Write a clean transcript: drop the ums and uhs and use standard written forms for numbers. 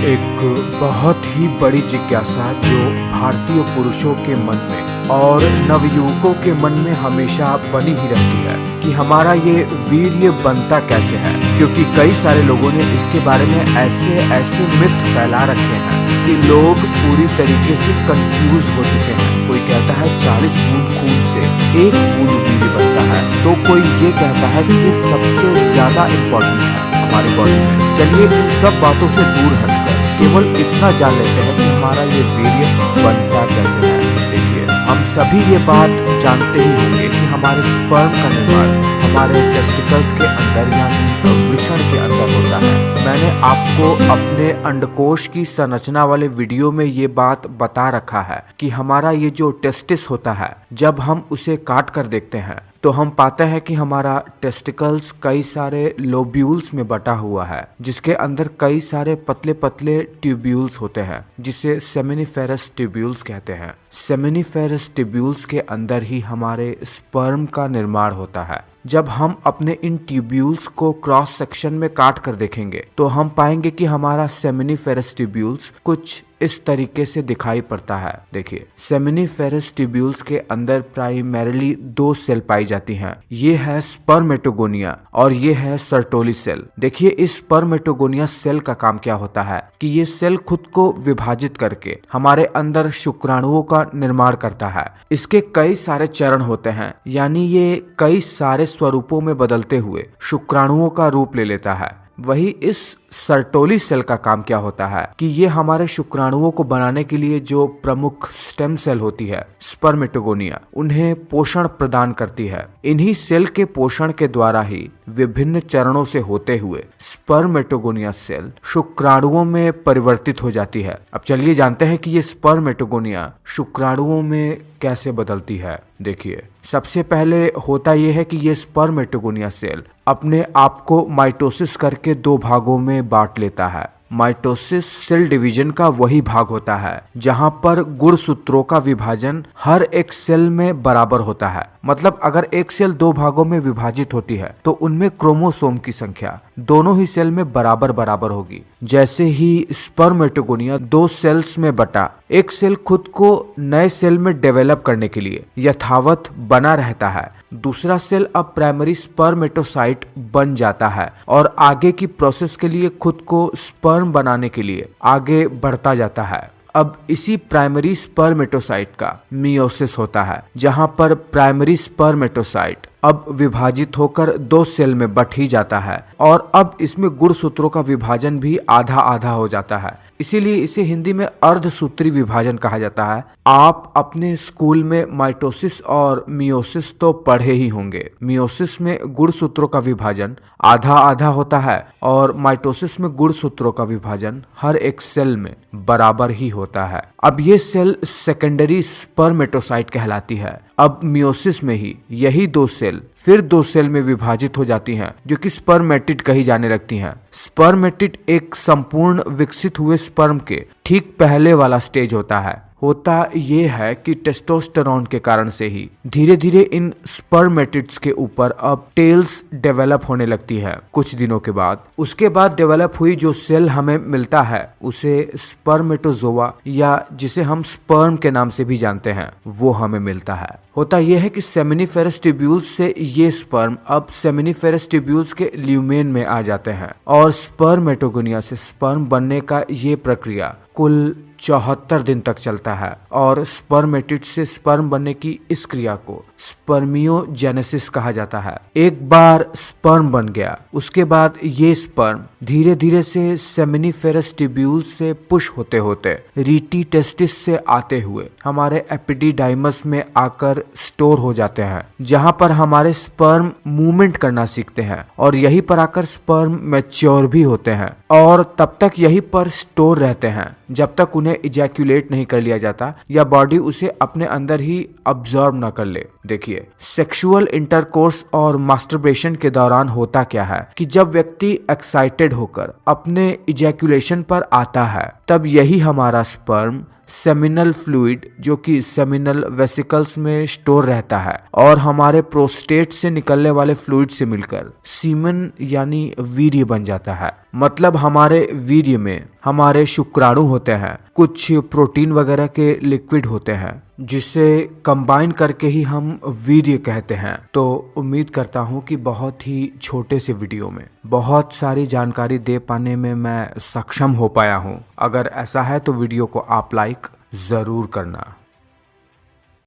एक बहुत ही बड़ी जिज्ञासा जो भारतीय पुरुषों के मन में और नवयुवकों के मन में हमेशा बनी ही रहती है कि हमारा ये वीर्य बनता कैसे है, क्योंकि कई सारे लोगों ने इसके बारे में ऐसे मिथ फैला रखे हैं कि लोग पूरी तरीके से कंफ्यूज हो चुके हैं। कोई कहता है 40 बूंद खून से 1 बूंद वीर्य बनता है, तो कोई ये कहता है कि ये सबसे ज्यादा इम्पोर्टेंट है हमारी बॉडी में। चलिए इन सब बातों से दूर हटकर केवल इतना जान लेते हैं कि हमारा ये वीर्य बनता कैसे है। देखिए, हम सभी ये बात जानते ही होंगे कि हमारे स्पर्म का निर्माण हमारे टेस्टिकल्स के अंदर यानी वृषण के अंदर होता है। मैंने आपको अपने अंडकोश की संरचना वाले वीडियो में ये बात बता रखा है कि हमारा ये जो टेस्टिस होता है, जब हम उसे काट कर देखते हैं तो हम पाते हैं कि हमारा टेस्टिकल्स कई सारे लोब्यूल्स में बटा हुआ है, जिसके अंदर कई सारे पतले पतले ट्यूब्यूल्स होते हैं, जिसे सेमिनिफेरस ट्यूब्यूल्स कहते हैं। सेमिनिफेरस ट्यूब्यूल्स के अंदर ही हमारे स्पर्म का निर्माण होता है। जब हम अपने इन ट्यूब्यूल्स को क्रॉस सेक्शन में काट कर देखेंगे तो हम पाएंगे कि हमारा सेमिनिफेरस ट्यूब्यूल्स कुछ इस तरीके से दिखाई पड़ता है। देखिए, सेमिनिफेरस ट्यूब्यूल्स के अंदर प्राइमरीली 2 सेल पाई जाती हैं। ये है स्पर्मेटोगोनिया और ये है सर्टोली सेल। देखिए, इस स्पर्मेटोगोनिया सेल का काम क्या होता है कि ये सेल खुद को विभाजित करके हमारे अंदर शुक्राणुओं का निर्माण करता है। इसके कई सारे चरण होते हैं, यानी ये कई सारे स्वरूपों में बदलते हुए शुक्राणुओं का रूप ले लेता है। वही इस सर्टोली सेल का काम क्या होता है कि ये हमारे शुक्राणुओं को बनाने के लिए जो प्रमुख स्टेम सेल होती है स्पर्मेटोगोनिया, उन्हें पोषण प्रदान करती है। इन्हीं सेल के पोषण के द्वारा ही विभिन्न चरणों से होते हुए स्पर्मेटोगोनिया सेल शुक्राणुओं में परिवर्तित हो जाती है। अब चलिए जानते हैं कि ये स्पर्मेटोगोनिया शुक्राणुओं में कैसे बदलती है। देखिए, सबसे पहले होता यह है कि ये स्पर्मेटोगोनिया सेल अपने आप को माइटोसिस करके 2 भागों में बांट लेता है। माइटोसिस सेल डिवीजन का वही भाग होता है जहां पर गुणसूत्रों का विभाजन हर एक सेल में बराबर होता है। मतलब अगर एक सेल 2 भागों में विभाजित होती है तो उनमें क्रोमोसोम की संख्या दोनों ही सेल में बराबर बराबर होगी। जैसे ही स्पर्मेटोगोनिया 2 सेल्स में बटा, एक सेल खुद को नए सेल में डेवलप करने के लिए यथावत बना रहता है, दूसरा सेल अब प्राइमरी स्पर्मेटोसाइट बन जाता है और आगे की प्रोसेस के लिए खुद को स्पर्म बनाने के लिए आगे बढ़ता जाता है। अब इसी प्राइमरी स्पर्मेटोसाइट का मियोसिस होता है, जहां पर प्राइमरी स्पर्मेटोसाइट अब विभाजित होकर 2 सेल में बट ही जाता है और अब इसमें गुणसूत्रों का विभाजन भी आधा आधा हो जाता है। इसीलिए इसे हिंदी में अर्धसूत्री विभाजन कहा जाता है। आप अपने स्कूल में माइटोसिस और मियोसिस तो पढ़े ही होंगे। मियोसिस में गुणसूत्रों का विभाजन आधा आधा होता है और माइटोसिस में गुणसूत्रों का विभाजन हर एक सेल में बराबर ही होता है। अब ये सेल सेकेंडरी स्पर्मेटोसाइट कहलाती है। अब मियोसिस में ही यही 2 सेल फिर 2 सेल में विभाजित हो जाती हैं, जो कि स्पर्मेटिड कही जाने लगती हैं। स्पर्मेटिड एक संपूर्ण विकसित हुए स्पर्म के ठीक पहले वाला स्टेज होता है। होता ये है कि टेस्टोस्टेरोन के कारण से ही धीरे धीरे इन स्पर्मेटिड्स के ऊपर अब टेल्स डेवलप होने लगती है कुछ दिनों के बाद। उसके बाद डेवलप हुई जो सेल हमें मिलता है उसे स्पर्मेटोजोआ या जिसे हम स्पर्म के नाम से भी जानते हैं, वो हमें मिलता है। होता यह है कि सेमिनिफेरस ट्यूब्यूल्स से ये स्पर्म अब सेमिनिफेरस ट्यूब्यूल्स के ल्यूमेन में आ जाते हैं और स्पर्मेटोगोनिया से स्पर्म बनने का ये प्रक्रिया कुल 74 दिन तक चलता है और स्पर्मेटिड से स्पर्म बनने की इस क्रिया को स्पर्मियोजेनेसिस कहा जाता है। एक बार स्पर्म बन गया, उसके बाद ये स्पर्म धीरे धीरे से सेमिनिफेरस ट्यूब्यूल से पुश होते होते रीटी टेस्टिस से आते हुए हमारे एपिडिडाइमस में आकर स्टोर हो जाते हैं, जहां पर हमारे स्पर्म मूवमेंट करना सीखते हैं और यहीं पर आकर स्पर्म मैच्योर भी होते हैं और तब तक यहीं पर स्टोर रहते हैं जब तक उन्हें इजैक्यूलेट नहीं कर लिया जाता या बॉडी उसे अपने अंदर ही अब्सॉर्ब ना कर ले। देखिए, सेक्सुअल इंटरकोर्स और मास्टरबेशन के दौरान होता क्या है कि जब व्यक्ति एक्साइटेड होकर अपने इजैक्यूलेशन पर आता है, तब यही हमारा स्पर्म सेमिनल फ्लूइड जो कि सेमिनल वेसिकल्स में स्टोर रहता है और हमारे प्रोस्टेट से निकलने वाले फ्लूइड से मिलकर सीमन यानी वीर्य बन जाता है। मतलब हमारे वीर्य में हमारे शुक्राणु होते हैं, कुछ प्रोटीन वगैरह के लिक्विड होते हैं जिसे कंबाइन करके ही हम वीर्य कहते हैं। तो उम्मीद करता हूँ कि बहुत ही छोटे से वीडियो में बहुत सारी जानकारी दे पाने में मैं सक्षम हो पाया हूँ। अगर ऐसा है तो वीडियो को आप लाइक ज़रूर करना।